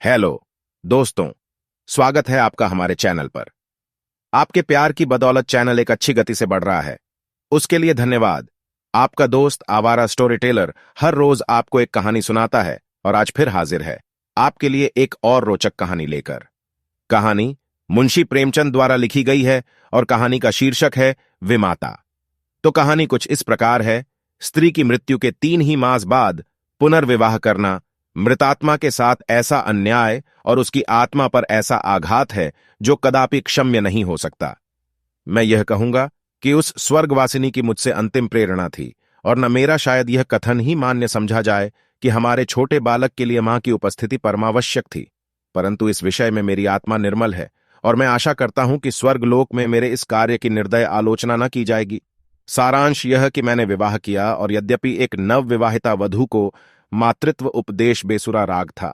Hello दोस्तों, स्वागत है आपका हमारे चैनल पर। आपके प्यार की बदौलत चैनल एक अच्छी गति से बढ़ रहा है, उसके लिए धन्यवाद। आपका दोस्त आवारा स्टोरी टेलर हर रोज आपको एक कहानी सुनाता है और आज फिर हाजिर है आपके लिए एक और रोचक कहानी लेकर। कहानी मुंशी प्रेमचंद द्वारा लिखी गई है और कहानी का शीर्षक है विमाता। तो कहानी कुछ इस प्रकार है। स्त्री की मृत्यु के 3 ही मास बाद पुनर्विवाह करना मृतात्मा के साथ ऐसा अन्याय और उसकी आत्मा पर ऐसा आघात है जो कदापि क्षम्य नहीं हो सकता। मैं यह कहूंगा कि उस स्वर्गवासिनी की मुझसे अंतिम प्रेरणा थी और न मेरा शायद यह कथन ही मान्य समझा जाए कि हमारे छोटे बालक के लिए मां की उपस्थिति परमावश्यक थी, परंतु इस विषय में मेरी आत्मा निर्मल है और मैं आशा करता हूं कि स्वर्गलोक में मेरे इस कार्य की निर्दय आलोचना न की जाएगी। सारांश यह कि मैंने विवाह किया और यद्यपि एक नवविवाहिता वधू को मातृत्व उपदेश बेसुरा राग था,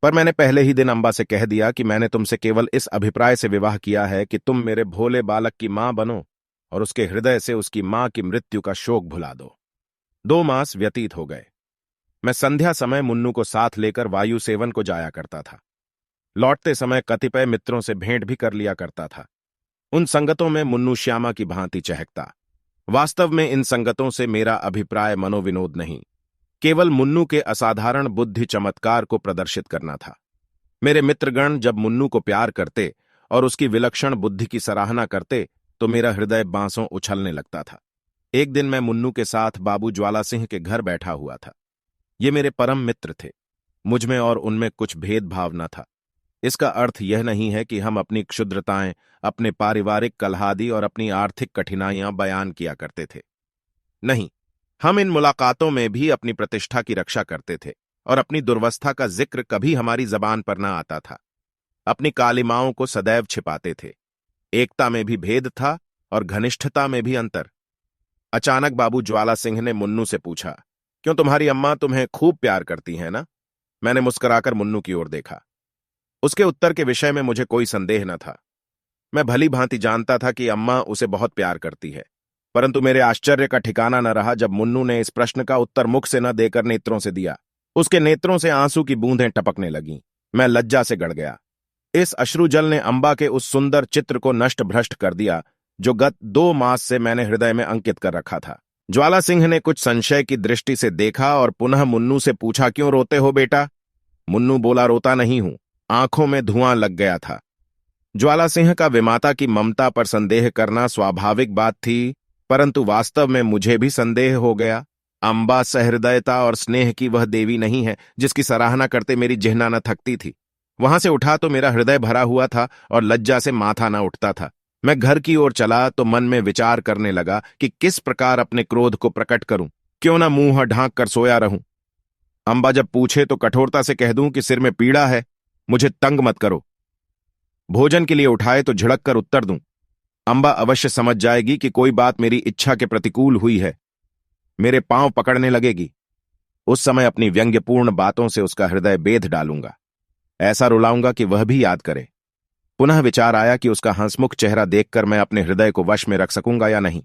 पर मैंने पहले ही दिन अंबा से कह दिया कि मैंने तुमसे केवल इस अभिप्राय से विवाह किया है कि तुम मेरे भोले बालक की मां बनो और उसके हृदय से उसकी मां की मृत्यु का शोक भुला दो। 2 मास व्यतीत हो गए। मैं संध्या समय मुन्नू को साथ लेकर वायु सेवन को जाया करता था। लौटते समय कतिपय मित्रों से भेंट भी कर लिया करता था। उन संगतों में मुन्नू श्यामा की भांति चहकता। वास्तव में इन संगतों से मेरा अभिप्राय मनोविनोद नहीं, केवल मुन्नू के असाधारण बुद्धि चमत्कार को प्रदर्शित करना था। मेरे मित्रगण जब मुन्नू को प्यार करते और उसकी विलक्षण बुद्धि की सराहना करते तो मेरा हृदय बांसों उछलने लगता था। एक दिन मैं मुन्नू के साथ बाबू ज्वाला सिंह के घर बैठा हुआ था। ये मेरे परम मित्र थे। मुझमें और उनमें कुछ भेदभाव न था। इसका अर्थ यह नहीं है कि हम अपनी क्षुद्रताएं, अपने पारिवारिक कलहादी और अपनी आर्थिक कठिनाइयां बयान किया करते थे। नहीं, हम इन मुलाकातों में भी अपनी प्रतिष्ठा की रक्षा करते थे और अपनी दुर्वस्था का जिक्र कभी हमारी जबान पर न आता था। अपनी कालिमाओं को सदैव छिपाते थे। एकता में भी भेद था और घनिष्ठता में भी अंतर। अचानक बाबू ज्वाला सिंह ने मुन्नू से पूछा, क्यों तुम्हारी अम्मा तुम्हें खूब प्यार करती है ना? मैंने मुस्कुराकर मुन्नू की ओर देखा। उसके उत्तर के विषय में मुझे कोई संदेह न था। मैं भली भांति जानता था कि अम्मा उसे बहुत प्यार करती है, परंतु मेरे आश्चर्य का ठिकाना न रहा जब मुन्नू ने इस प्रश्न का उत्तर मुख से न देकर नेत्रों से दिया। उसके नेत्रों से आंसू की बूंदें टपकने लगीं। मैं लज्जा से गड़ गया। इस अश्रुजल ने अंबा के उस सुंदर चित्र को नष्ट भ्रष्ट कर दिया जो गत 2 मास से मैंने हृदय में अंकित कर रखा था। ज्वाला सिंह ने कुछ संशय की दृष्टि से देखा और पुनः मुन्नू से पूछा, क्यों रोते हो बेटा? मुन्नू बोला, रोता नहीं हूं। आंखों में धुआं लग गया था। ज्वाला सिंह का विमाता की ममता पर संदेह करना स्वाभाविक बात थी, परंतु वास्तव में मुझे भी संदेह हो गया। अंबा सहृदयता और स्नेह की वह देवी नहीं है जिसकी सराहना करते मेरी जिह्ना न थकती थी। वहां से उठा तो मेरा हृदय भरा हुआ था और लज्जा से माथा न उठता था। मैं घर की ओर चला तो मन में विचार करने लगा कि किस प्रकार अपने क्रोध को प्रकट करूं। क्यों न मुंह ढांक कर सोया रहूं। अंबा जब पूछे तो कठोरता से कह दूं कि सिर में पीड़ा है, मुझे तंग मत करो। भोजन के लिए उठाए तो झिड़क कर उत्तर दूं, अंबा अवश्य समझ जाएगी कि कोई बात मेरी इच्छा के प्रतिकूल हुई है। मेरे पांव पकड़ने लगेगी। उस समय अपनी व्यंग्यपूर्ण बातों से उसका हृदय बेध डालूंगा। ऐसा रुलाऊंगा कि वह भी याद करे। पुनः विचार आया कि उसका हंसमुख चेहरा देखकर मैं अपने हृदय को वश में रख सकूंगा या नहीं।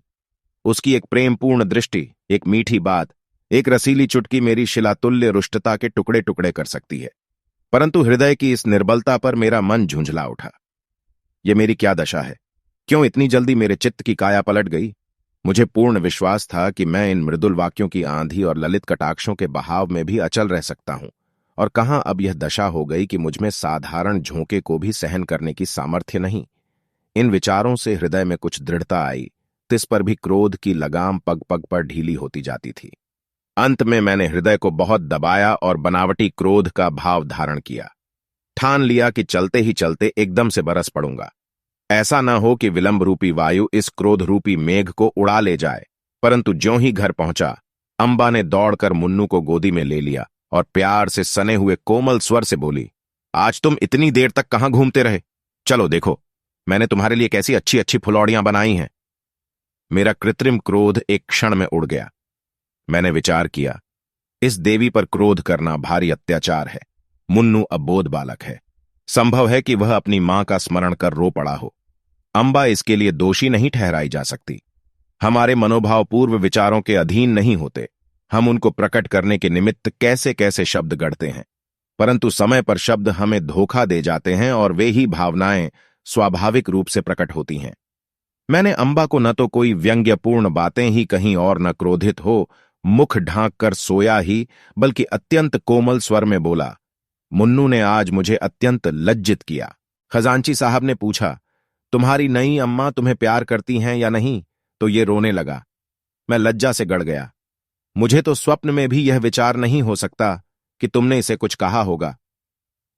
उसकी एक प्रेमपूर्ण दृष्टि, एक मीठी बात, एक रसीली चुटकी मेरी शिलातुल्य रुष्टता के टुकड़े टुकड़े कर सकती है। परंतु हृदय की इस निर्बलता पर मेरा मन झुंझला उठा। यह मेरी क्या दशा है? क्यों इतनी जल्दी मेरे चित्त की काया पलट गई? मुझे पूर्ण विश्वास था कि मैं इन मृदुल वाक्यों की आंधी और ललित कटाक्षों के बहाव में भी अचल रह सकता हूं, और कहां अब यह दशा हो गई कि मुझमें साधारण झोंके को भी सहन करने की सामर्थ्य नहीं। इन विचारों से हृदय में कुछ दृढ़ता आई, तिस पर भी क्रोध की लगाम पग पग पर ढीली होती जाती थी। अंत में मैंने हृदय को बहुत दबाया और बनावटी क्रोध का भाव धारण किया। ठान लिया कि चलते ही चलते एकदम से बरस पड़ूंगा। ऐसा न हो कि विलंब रूपी वायु इस क्रोध रूपी मेघ को उड़ा ले जाए। परंतु ज्यों ही घर पहुंचा, अंबा ने दौड़कर मुन्नू को गोदी में ले लिया और प्यार से सने हुए कोमल स्वर से बोली, आज तुम इतनी देर तक कहां घूमते रहे? चलो देखो, मैंने तुम्हारे लिए कैसी अच्छी अच्छी फुलौड़ियां बनाई हैं। मेरा कृत्रिम क्रोध एक क्षण में उड़ गया। मैंने विचार किया, इस देवी पर क्रोध करना भारी अत्याचार है। मुन्नू अबोध बालक है। संभव है कि वह अपनी मां का स्मरण कर रो पड़ा हो। अंबा इसके लिए दोषी नहीं ठहराई जा सकती। हमारे मनोभाव पूर्व विचारों के अधीन नहीं होते। हम उनको प्रकट करने के निमित्त कैसे कैसे शब्द गढ़ते हैं। परंतु समय पर शब्द हमें धोखा दे जाते हैं और वे ही भावनाएं स्वाभाविक रूप से प्रकट होती हैं। मैंने अम्बा को न तो कोई व्यंग्यपूर्ण बातें ही कहीं और न क्रोधित हो मुख ढांक कर सोया ही, बल्कि अत्यंत कोमल स्वर में बोला, मुन्नू ने आज मुझे अत्यंत लज्जित किया। खजांची साहब ने पूछा, तुम्हारी नई अम्मा तुम्हें प्यार करती हैं या नहीं? तो ये रोने लगा। मैं लज्जा से गड़ गया। मुझे तो स्वप्न में भी यह विचार नहीं हो सकता कि तुमने इसे कुछ कहा होगा,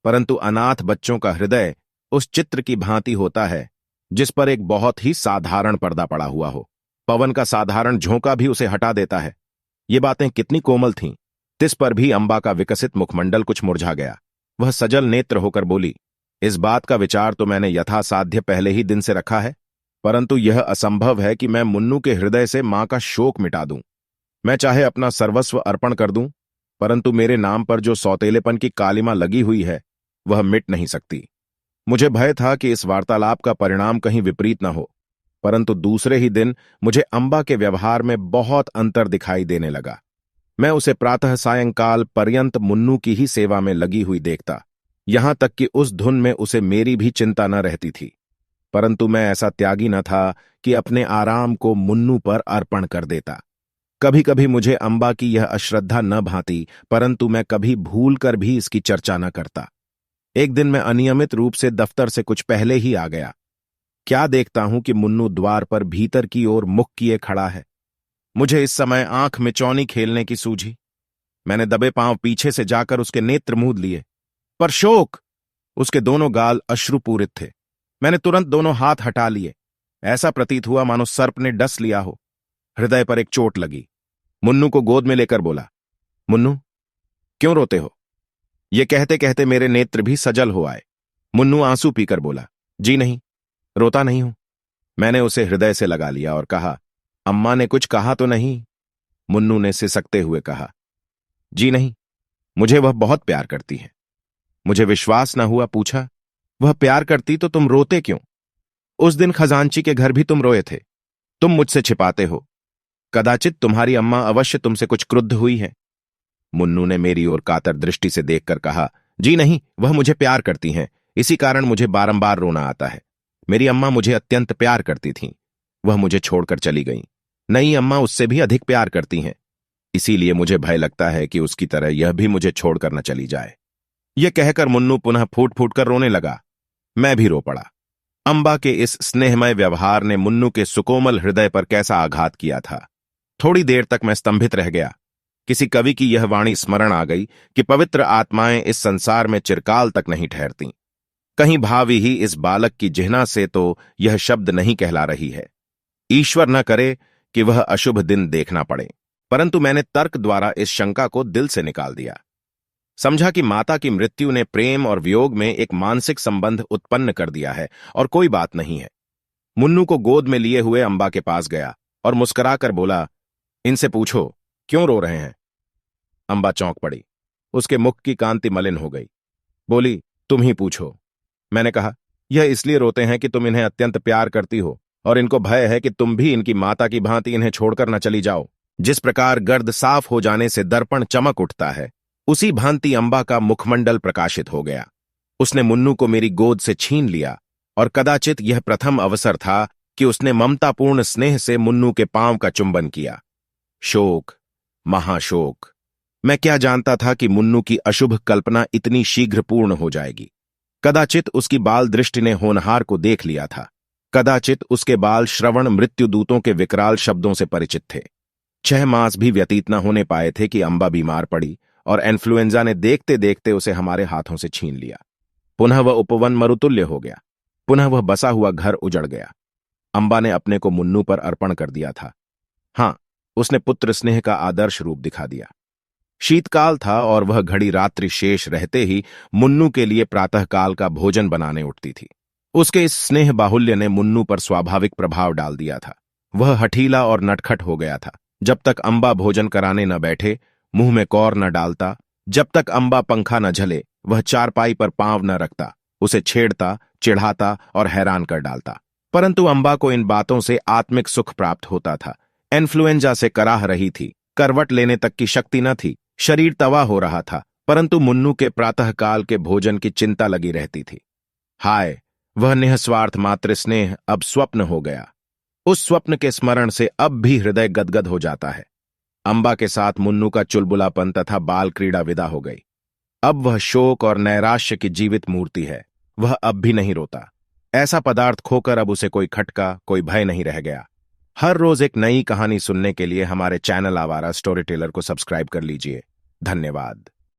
परंतु अनाथ बच्चों का हृदय उस चित्र की भांति होता है जिस पर एक बहुत ही साधारण पर्दा पड़ा हुआ हो। पवन का साधारण झोंका भी उसे हटा देता है। ये बातें कितनी कोमल थीं। तिस पर भी अम्बा का विकसित मुखमंडल कुछ मुरझा गया। वह सजल नेत्र होकर बोली, इस बात का विचार तो मैंने यथासाध्य पहले ही दिन से रखा है, परंतु यह असंभव है कि मैं मुन्नू के हृदय से मां का शोक मिटा दूं। मैं चाहे अपना सर्वस्व अर्पण कर दूं, परंतु मेरे नाम पर जो सौतेलेपन की कालिमा लगी हुई है वह मिट नहीं सकती। मुझे भय था कि इस वार्तालाप का परिणाम कहीं विपरीत न हो, परंतु दूसरे ही दिन मुझे अम्बा के व्यवहार में बहुत अंतर दिखाई देने लगा। मैं उसे प्रातः सायंकाल पर्यंत मुन्नू की ही सेवा में लगी हुई देखता, यहां तक कि उस धुन में उसे मेरी भी चिंता न रहती थी। परंतु मैं ऐसा त्यागी न था कि अपने आराम को मुन्नू पर अर्पण कर देता। कभी कभी मुझे अम्बा की यह अश्रद्धा न भाती, परंतु मैं कभी भूल कर भी इसकी चर्चा न करता। एक दिन मैं अनियमित रूप से दफ्तर से कुछ पहले ही आ गया। क्या देखता हूं कि मुन्नू द्वार पर भीतर की ओर मुख किए खड़ा है। मुझे इस समय आंख में चौनी खेलने की सूझी। मैंने दबे पांव पीछे से जाकर उसके नेत्र मूंद लिए, पर शोक! उसके दोनों गाल अश्रुपूरित थे। मैंने तुरंत दोनों हाथ हटा लिए। ऐसा प्रतीत हुआ मानो सर्प ने डस लिया हो। हृदय पर एक चोट लगी। मुन्नू को गोद में लेकर बोला, मुन्नू, क्यों रोते हो? ये कहते कहते मेरे नेत्र भी सजल हो आए। मुन्नू आंसू पीकर बोला, जी नहीं, रोता नहीं हूं। मैंने उसे हृदय से लगा लिया और कहा, अम्मा ने कुछ कहा तो नहीं? मुन्नू ने सिसकते हुए कहा, जी नहीं, मुझे वह बहुत प्यार करती है। मुझे विश्वास न हुआ, पूछा, वह प्यार करती तो तुम रोते क्यों? उस दिन खजांची के घर भी तुम रोए थे। तुम मुझसे छिपाते हो। कदाचित तुम्हारी अम्मा अवश्य तुमसे कुछ क्रुद्ध हुई है। मुन्नू ने मेरी ओर कातर दृष्टि से देखकर कहा, जी नहीं, वह मुझे प्यार करती हैं, इसी कारण मुझे बारंबार रोना आता है। मेरी अम्मा मुझे अत्यंत प्यार करती थीं। वह मुझे छोड़कर चली गईं। नई अम्मा उससे भी अधिक प्यार करती हैं, इसीलिए मुझे भय लगता है कि उसकी तरह यह भी मुझे छोड़कर न चली जाए। यह कहकर मुन्नू पुनः फूट फूट कर रोने लगा। मैं भी रो पड़ा। अम्बा के इस स्नेहमय व्यवहार ने मुन्नू के सुकोमल हृदय पर कैसा आघात किया था। थोड़ी देर तक मैं स्तंभित रह गया। किसी कवि की यह वाणी स्मरण आ गई कि पवित्र आत्माएं इस संसार में चिरकाल तक नहीं ठहरती। कहीं भावी ही इस बालक की जिह्ना से तो यह शब्द नहीं कहला रही है। ईश्वर न करे कि वह अशुभ दिन देखना पड़े। परंतु मैंने तर्क द्वारा इस शंका को दिल से निकाल दिया। समझा कि माता की मृत्यु ने प्रेम और वियोग में एक मानसिक संबंध उत्पन्न कर दिया है और कोई बात नहीं है। मुन्नू को गोद में लिए हुए अम्बा के पास गया और मुस्कुराकर बोला, इनसे पूछो क्यों रो रहे हैं? अम्बा चौंक पड़ी। उसके मुख की कांति मलिन हो गई। बोली, तुम ही पूछो। मैंने कहा, यह इसलिए रोते हैं कि तुम इन्हें अत्यंत प्यार करती हो और इनको भय है कि तुम भी इनकी माता की भांति इन्हें छोड़कर न चली जाओ। जिस प्रकार गर्द साफ हो जाने से दर्पण चमक उठता है, उसी भांति अम्बा का मुखमंडल प्रकाशित हो गया। उसने मुन्नू को मेरी गोद से छीन लिया और कदाचित यह प्रथम अवसर था कि उसने ममतापूर्ण स्नेह से मुन्नू के पांव का चुंबन किया। शोक, महाशोक! मैं क्या जानता था कि मुन्नू की अशुभ कल्पना इतनी शीघ्र पूर्ण हो जाएगी। कदाचित उसकी बाल दृष्टि ने होनहार को देख लिया था। कदाचित उसके बाल श्रवण मृत्युदूतों के विकराल शब्दों से परिचित थे। 6 मास भी व्यतीत न होने पाए थे कि अम्बा बीमार पड़ी और इन्फ्लुएंजा ने देखते देखते उसे हमारे हाथों से छीन लिया। पुनः वह उपवन मरुतुल्य हो गया। पुनः वह बसा हुआ घर उजड़ गया। अम्बा ने अपने को मुन्नू पर अर्पण कर दिया था। हां, उसने पुत्र स्नेह का आदर्श रूप दिखा दिया। शीतकाल था और वह घड़ी रात्रि शेष रहते ही मुन्नू के लिए प्रातःकाल का भोजन बनाने उठती थी। उसके इस स्नेह बाहुल्य ने मुन्नू पर स्वाभाविक प्रभाव डाल दिया था। वह हठीला और नटखट हो गया था। जब तक अम्बा भोजन कराने न बैठे, मुंह में कौर न डालता, जब तक अम्बा पंखा न झले, वह चारपाई पर पांव न रखता, उसे छेड़ता, चिढ़ाता और हैरान कर डालता। परंतु अम्बा को इन बातों से आत्मिक सुख प्राप्त होता था। इन्फ्लुएंजा से कराह रही थी, करवट लेने तक की शक्ति न थी, शरीर तवा हो रहा था परंतु मुन्नू के प्रातःकाल के भोजन की चिंता लगी रहती थी। हाय, वह निःस्वार्थ मातृ स्नेह अब स्वप्न हो गया। उस स्वप्न के स्मरण से अब भी हृदय गदगद हो जाता है। अंबा के साथ मुन्नू का चुलबुलापन तथा बाल क्रीड़ा विदा हो गई। अब वह शोक और नैराश्य की जीवित मूर्ति है। वह अब भी नहीं रोता। ऐसा पदार्थ खोकर अब उसे कोई खटका, कोई भय नहीं रह गया। हर रोज एक नई कहानी सुनने के लिए हमारे चैनल आवारा स्टोरी टेलर को सब्सक्राइब कर लीजिए। धन्यवाद।